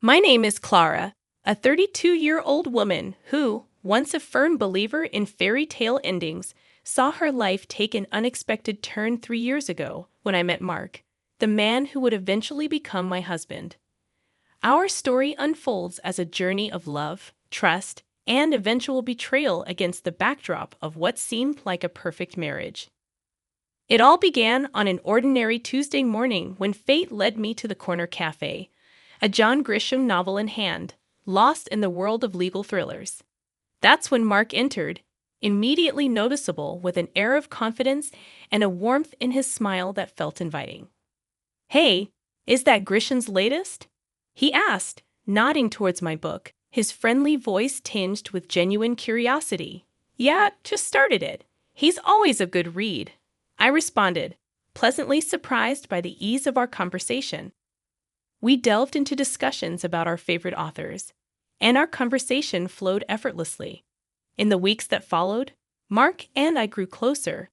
My name is Clara, a 32-year-old woman who, once a firm believer in fairy tale endings, saw her life take an unexpected turn 3 years ago when I met Mark, the man who would eventually become my husband. Our story unfolds as a journey of love, trust, and eventual betrayal against the backdrop of what seemed like a perfect marriage. It all began on an ordinary Tuesday morning when fate led me to the corner cafe, a John Grisham novel in hand, lost in the world of legal thrillers. That's when Mark entered, immediately noticeable with an air of confidence and a warmth in his smile that felt inviting. "Hey, is that Grisham's latest?" he asked, nodding towards my book, his friendly voice tinged with genuine curiosity. "Yeah, just started it. He's always a good read," I responded, pleasantly surprised by the ease of our conversation. We delved into discussions about our favorite authors, and our conversation flowed effortlessly. In the weeks that followed, Mark and I grew closer.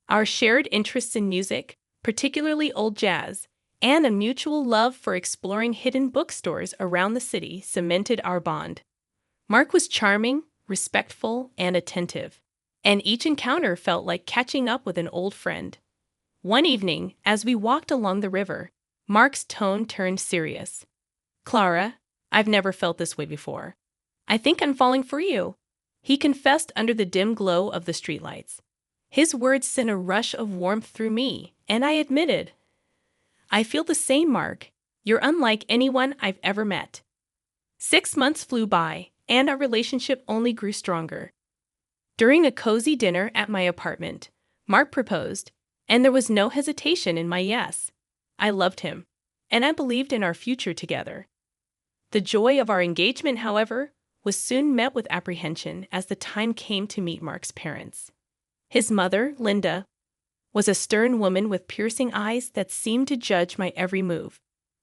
Our shared interests in music, particularly old jazz, and a mutual love for exploring hidden bookstores around the city cemented our bond. Mark was charming, respectful, and attentive, and each encounter felt like catching up with an old friend. One evening, as we walked along the river, Mark's tone turned serious. "Clara, I've never felt this way before. I think I'm falling for you," he confessed under the dim glow of the streetlights. His words sent a rush of warmth through me, and I admitted, "I feel the same, Mark. You're unlike anyone I've ever met." 6 months flew by, and our relationship only grew stronger. During a cozy dinner at my apartment, Mark proposed, and there was no hesitation in my yes. I loved him, and I believed in our future together. The joy of our engagement, however, was soon met with apprehension as the time came to meet Mark's parents. His mother, Linda, was a stern woman with piercing eyes that seemed to judge my every move,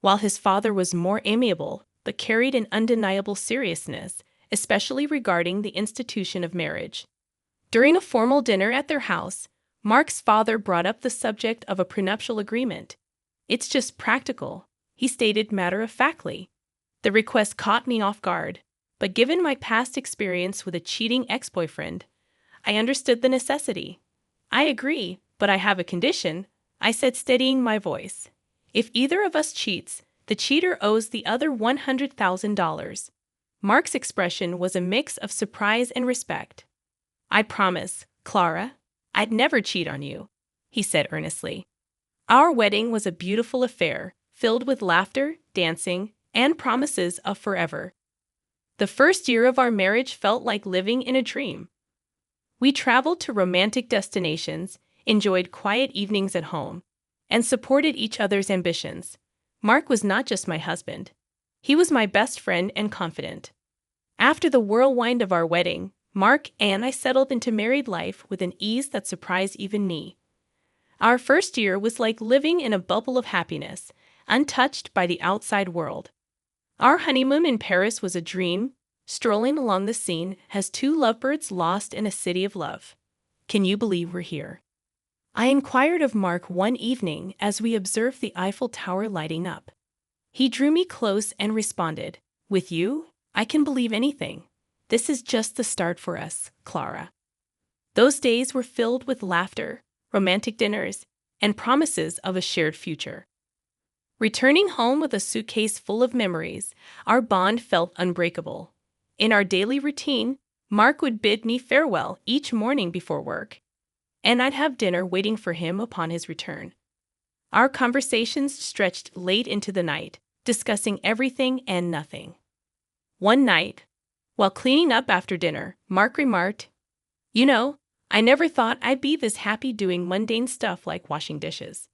while his father was more amiable but carried an undeniable seriousness, especially regarding the institution of marriage. During a formal dinner at their house, Mark's father brought up the subject of a prenuptial agreement. "It's just practical," he stated matter-of-factly. The request caught me off guard, but given my past experience with a cheating ex-boyfriend, I understood the necessity. "I agree, but I have a condition," I said, steadying my voice. "If either of us cheats, the cheater owes the other $100,000. Mark's expression was a mix of surprise and respect. "I promise, Clara, I'd never cheat on you," he said earnestly. Our wedding was a beautiful affair, filled with laughter, dancing, and promises of forever. The first year of our marriage felt like living in a dream. We traveled to romantic destinations, enjoyed quiet evenings at home, and supported each other's ambitions. Mark was not just my husband. He was my best friend and confidant. After the whirlwind of our wedding, Mark and I settled into married life with an ease that surprised even me. Our first year was like living in a bubble of happiness, untouched by the outside world. Our honeymoon in Paris was a dream, strolling along the Seine as two lovebirds lost in a city of love. "Can you believe we're here?" I inquired of Mark one evening as we observed the Eiffel Tower lighting up. He drew me close and responded, "With you, I can believe anything. This is just the start for us, Clara." Those days were filled with laughter, romantic dinners, and promises of a shared future. Returning home with a suitcase full of memories, our bond felt unbreakable. In our daily routine, Mark would bid me farewell each morning before work, and I'd have dinner waiting for him upon his return. Our conversations stretched late into the night, discussing everything and nothing. One night, while cleaning up after dinner, Mark remarked, "You know, I never thought I'd be this happy doing mundane stuff like washing dishes."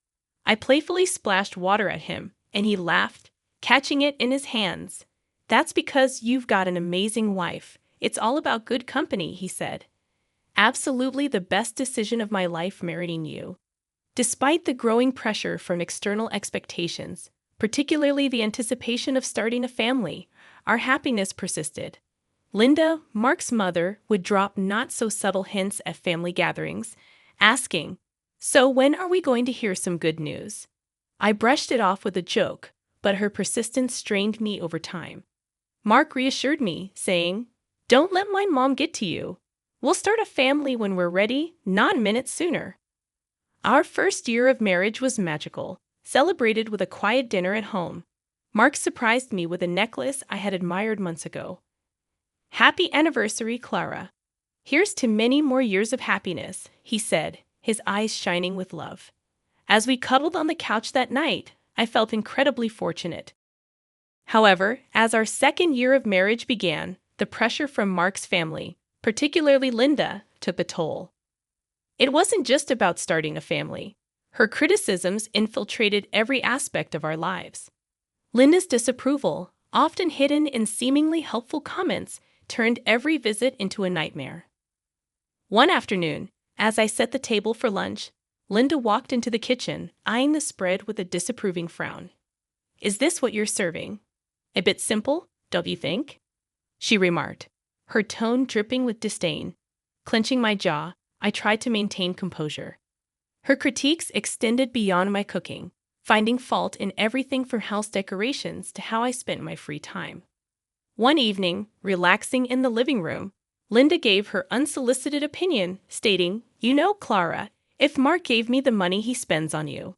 I playfully splashed water at him, and he laughed, catching it in his hands. "That's because you've got an amazing wife. It's all about good company," he said. "Absolutely the best decision of my life marrying you." Despite the growing pressure from external expectations, particularly the anticipation of starting a family, our happiness persisted. Linda, Mark's mother, would drop not-so-subtle hints at family gatherings, asking, "So when are we going to hear some good news?" I brushed it off with a joke, but her persistence strained me over time. Mark reassured me, saying, "Don't let my mom get to you. We'll start a family when we're ready, not minutes sooner." Our first year of marriage was magical, celebrated with a quiet dinner at home. Mark surprised me with a necklace I had admired months ago. "Happy anniversary, Clara. Here's to many more years of happiness," he said, his eyes shining with love. As we cuddled on the couch that night, I felt incredibly fortunate. However, as our second year of marriage began, the pressure from Mark's family, particularly Linda, took a toll. It wasn't just about starting a family. Her criticisms infiltrated every aspect of our lives. Linda's disapproval, often hidden in seemingly helpful comments, turned every visit into a nightmare. One afternoon, as I set the table for lunch, Linda walked into the kitchen, eyeing the spread with a disapproving frown. "Is this what you're serving? A bit simple, don't you think?" she remarked, her tone dripping with disdain. Clenching my jaw, I tried to maintain composure. Her critiques extended beyond my cooking, finding fault in everything from house decorations to how I spent my free time. One evening, relaxing in the living room, Linda gave her unsolicited opinion, stating, "You know, Clara, if Mark gave me the money he spends on you."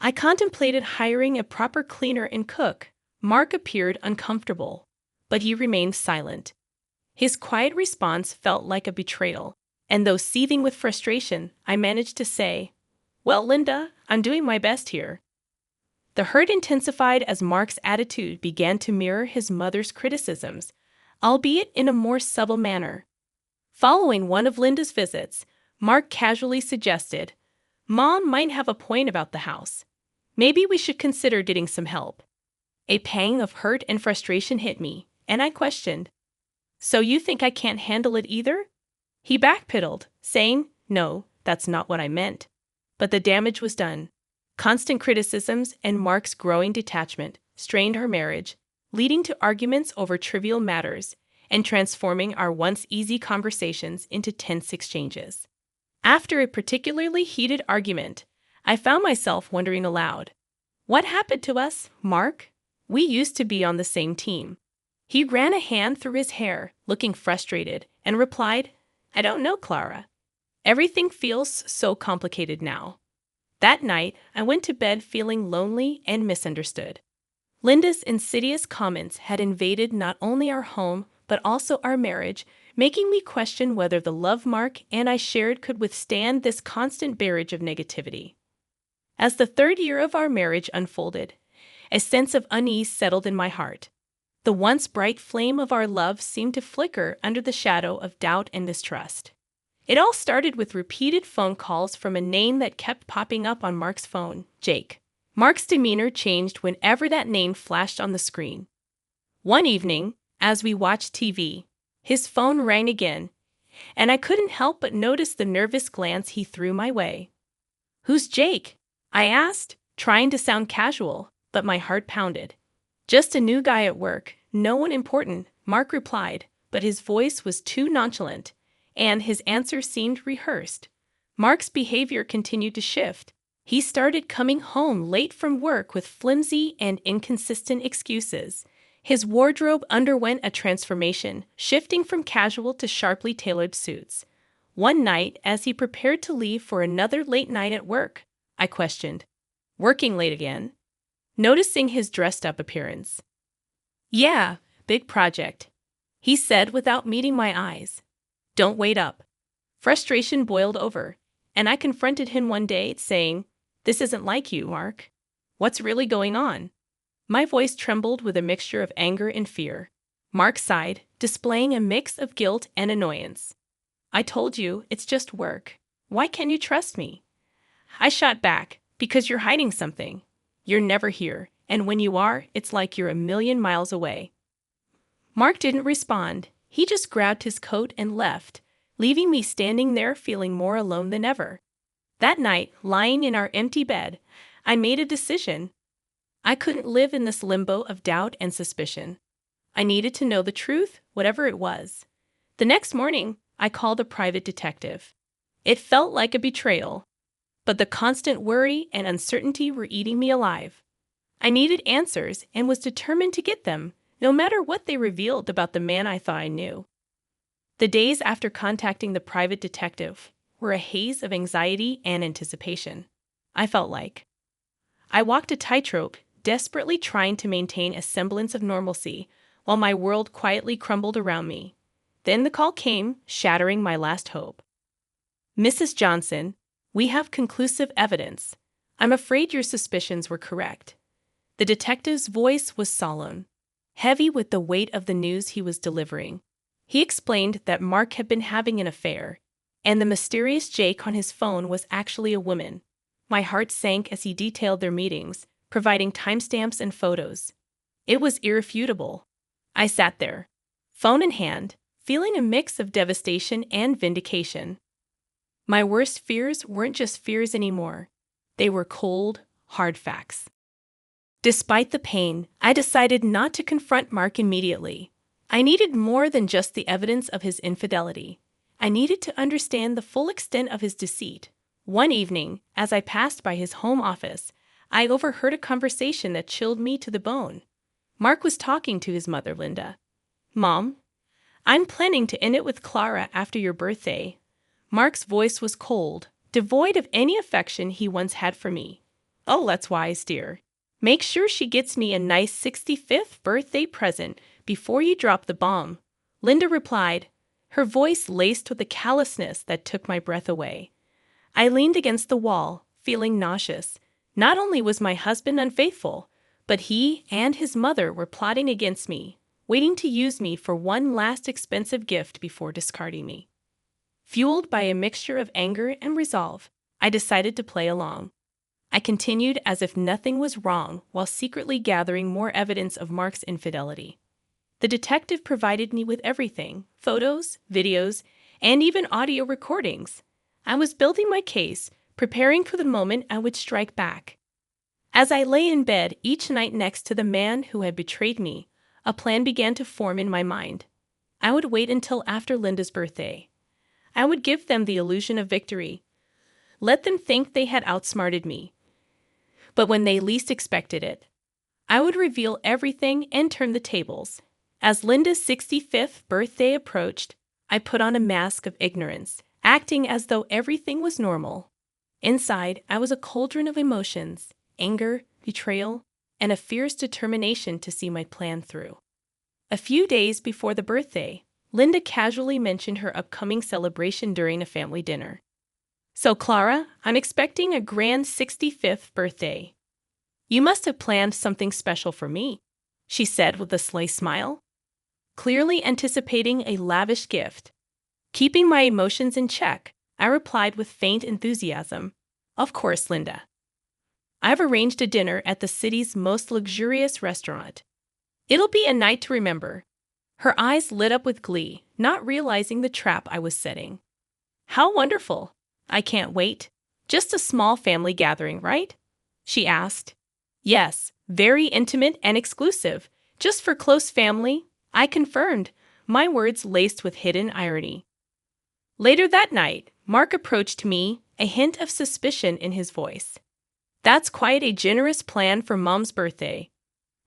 I contemplated hiring a proper cleaner and cook. Mark appeared uncomfortable, but he remained silent. His quiet response felt like a betrayal, and though seething with frustration, I managed to say, "Well, Linda, I'm doing my best here." The hurt intensified as Mark's attitude began to mirror his mother's criticisms, albeit in a more subtle manner. Following one of Linda's visits, Mark casually suggested, "Mom might have a point about the house. Maybe we should consider getting some help." A pang of hurt and frustration hit me, and I questioned, "So you think I can't handle it either?" He backpedaled, saying, "No, that's not what I meant." But the damage was done. Constant criticisms and Mark's growing detachment strained our marriage, leading to arguments over trivial matters and transforming our once easy conversations into tense exchanges. After a particularly heated argument, I found myself wondering aloud, "What happened to us, Mark? We used to be on the same team." He ran a hand through his hair, looking frustrated, and replied, "I don't know, Clara. Everything feels so complicated now." That night, I went to bed feeling lonely and misunderstood. Linda's insidious comments had invaded not only our home, but also our marriage, making me question whether the love Mark and I shared could withstand this constant barrage of negativity. As the third year of our marriage unfolded, a sense of unease settled in my heart. The once bright flame of our love seemed to flicker under the shadow of doubt and distrust. It all started with repeated phone calls from a name that kept popping up on Mark's phone, Jake. Mark's demeanor changed whenever that name flashed on the screen. One evening, as we watched TV, his phone rang again, and I couldn't help but notice the nervous glance he threw my way. "Who's Jake?" I asked, trying to sound casual, but my heart pounded. "Just a new guy at work, no one important," Mark replied, but his voice was too nonchalant, and his answer seemed rehearsed. Mark's behavior continued to shift. He started coming home late from work with flimsy and inconsistent excuses. His wardrobe underwent a transformation, shifting from casual to sharply tailored suits. One night, as he prepared to leave for another late night at work, I questioned, "Working late again?" noticing his dressed-up appearance. "Yeah, big project," he said without meeting my eyes. "Don't wait up." Frustration boiled over, and I confronted him one day, saying, "This isn't like you, Mark. What's really going on?" My voice trembled with a mixture of anger and fear. Mark sighed, displaying a mix of guilt and annoyance. "I told you, it's just work. Why can't you trust me?" I shot back, "Because you're hiding something. You're never here, and when you are, it's like you're a million miles away." Mark didn't respond. He just grabbed his coat and left, leaving me standing there feeling more alone than ever. That night, lying in our empty bed, I made a decision. I couldn't live in this limbo of doubt and suspicion. I needed to know the truth, whatever it was. The next morning, I called a private detective. It felt like a betrayal, but the constant worry and uncertainty were eating me alive. I needed answers and was determined to get them, no matter what they revealed about the man I thought I knew. The days after contacting the private detective were a haze of anxiety and anticipation. I felt like I walked a tightrope, desperately trying to maintain a semblance of normalcy while my world quietly crumbled around me. Then the call came, shattering my last hope. "Mrs. Johnson, we have conclusive evidence. I'm afraid your suspicions were correct." The detective's voice was solemn, heavy with the weight of the news he was delivering. He explained that Mark had been having an affair, and the mysterious Jake on his phone was actually a woman. My heart sank as he detailed their meetings, providing timestamps and photos. It was irrefutable. I sat there, phone in hand, feeling a mix of devastation and vindication. My worst fears weren't just fears anymore. They were cold, hard facts. Despite the pain, I decided not to confront Mark immediately. I needed more than just the evidence of his infidelity. I needed to understand the full extent of his deceit. One evening, as I passed by his home office, I overheard a conversation that chilled me to the bone. Mark was talking to his mother, Linda. "Mom, I'm planning to end it with Clara after your birthday." Mark's voice was cold, devoid of any affection he once had for me. "Oh, that's wise, dear. Make sure she gets me a nice 65th birthday present before you drop the bomb," Linda replied, her voice laced with a callousness that took my breath away. I leaned against the wall, feeling nauseous. Not only was my husband unfaithful, but he and his mother were plotting against me, waiting to use me for one last expensive gift before discarding me. Fueled by a mixture of anger and resolve, I decided to play along. I continued as if nothing was wrong while secretly gathering more evidence of Mark's infidelity. The detective provided me with everything: photos, videos, and even audio recordings. I was building my case, preparing for the moment I would strike back. As I lay in bed each night next to the man who had betrayed me, a plan began to form in my mind. I would wait until after Linda's birthday. I would give them the illusion of victory. Let them think they had outsmarted me. But when they least expected it, I would reveal everything and turn the tables. As Linda's 65th birthday approached, I put on a mask of ignorance, acting as though everything was normal. Inside, I was a cauldron of emotions: anger, betrayal, and a fierce determination to see my plan through. A few days before the birthday, Linda casually mentioned her upcoming celebration during a family dinner. "So, Clara, I'm expecting a grand 65th birthday. You must have planned something special for me," she said with a sly smile, clearly anticipating a lavish gift. Keeping my emotions in check, I replied with faint enthusiasm, "Of course, Linda. I've arranged a dinner at the city's most luxurious restaurant. It'll be a night to remember." Her eyes lit up with glee, not realizing the trap I was setting. "How wonderful! I can't wait. Just a small family gathering, right?" she asked. "Yes, very intimate and exclusive. Just for close family," I confirmed, my words laced with hidden irony. Later that night, Mark approached me, a hint of suspicion in his voice. "That's quite a generous plan for Mom's birthday.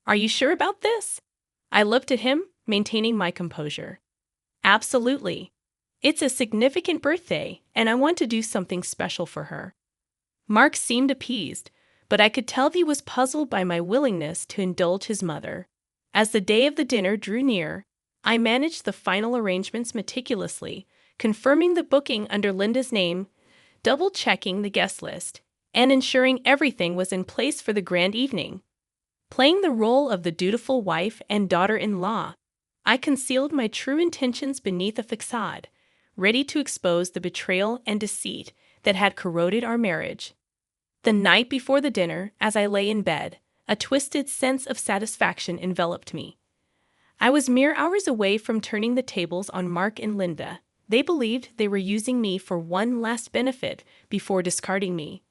Are you sure about this?" I looked at him, maintaining my composure. "Absolutely. It's a significant birthday, and I want to do something special for her." Mark seemed appeased, but I could tell he was puzzled by my willingness to indulge his mother. As the day of the dinner drew near, I managed the final arrangements meticulously, confirming the booking under Linda's name, double-checking the guest list, and ensuring everything was in place for the grand evening. Playing the role of the dutiful wife and daughter-in-law, I concealed my true intentions beneath a facade, ready to expose the betrayal and deceit that had corroded our marriage. The night before the dinner, as I lay in bed, a twisted sense of satisfaction enveloped me. I was mere hours away from turning the tables on Mark and Linda. They believed they were using me for one last benefit before discarding me,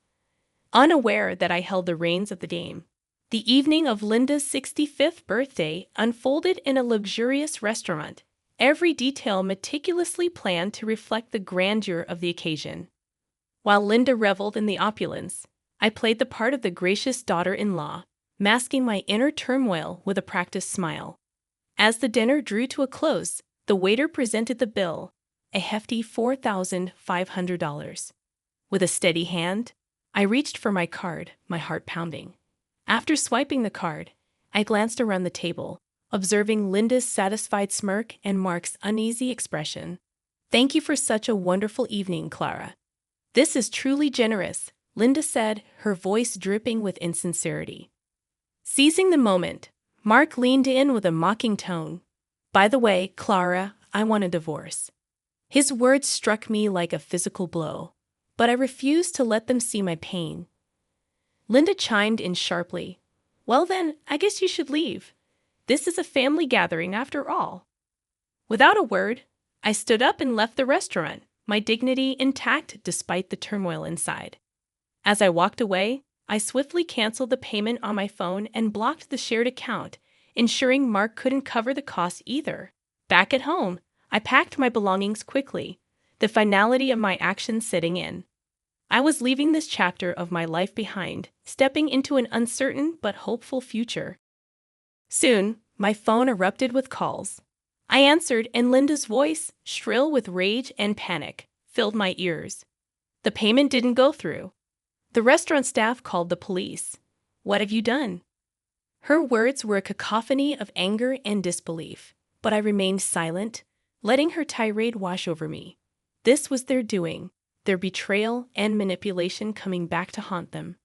unaware that I held the reins of the game. The evening of Linda's 65th birthday unfolded in a luxurious restaurant, every detail meticulously planned to reflect the grandeur of the occasion. While Linda reveled in the opulence, I played the part of the gracious daughter-in-law, masking my inner turmoil with a practiced smile. As the dinner drew to a close, the waiter presented the bill, a hefty $4,500. With a steady hand, I reached for my card, my heart pounding. After swiping the card, I glanced around the table, observing Linda's satisfied smirk and Mark's uneasy expression. "Thank you for such a wonderful evening, Clara. This is truly generous," Linda said, her voice dripping with insincerity. Seizing the moment, Mark leaned in with a mocking tone. "By the way, Clara, I want a divorce." His words struck me like a physical blow, but I refused to let them see my pain. Linda chimed in sharply. "Well then, I guess you should leave. This is a family gathering after all." Without a word, I stood up and left the restaurant, my dignity intact despite the turmoil inside. As I walked away, I swiftly canceled the payment on my phone and blocked the shared account, ensuring Mark couldn't cover the costs either. Back at home, I packed my belongings quickly, the finality of my actions setting in. I was leaving this chapter of my life behind, stepping into an uncertain but hopeful future. Soon, my phone erupted with calls. I answered, and Linda's voice, shrill with rage and panic, filled my ears. The payment didn't go through. The restaurant staff called the police. "What have you done?" Her words were a cacophony of anger and disbelief, but I remained silent, letting her tirade wash over me. This was their doing, their betrayal and manipulation coming back to haunt them.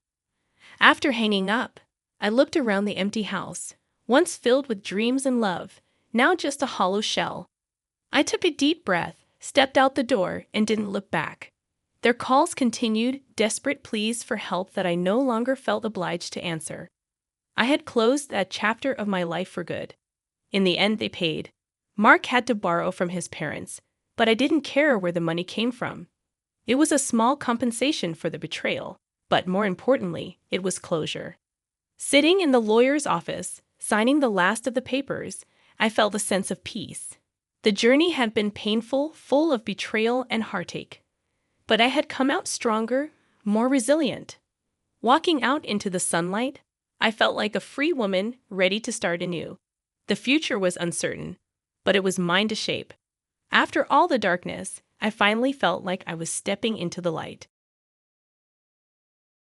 After hanging up, I looked around the empty house, once filled with dreams and love, now just a hollow shell. I took a deep breath, stepped out the door, and didn't look back. Their calls continued, desperate pleas for help that I no longer felt obliged to answer. I had closed that chapter of my life for good. In the end, they paid. Mark had to borrow from his parents, but I didn't care where the money came from. It was a small compensation for the betrayal, but more importantly, it was closure. Sitting in the lawyer's office, signing the last of the papers, I felt a sense of peace. The journey had been painful, full of betrayal and heartache. But I had come out stronger, more resilient. Walking out into the sunlight, I felt like a free woman ready to start anew. The future was uncertain, but it was mine to shape. After all the darkness, I finally felt like I was stepping into the light.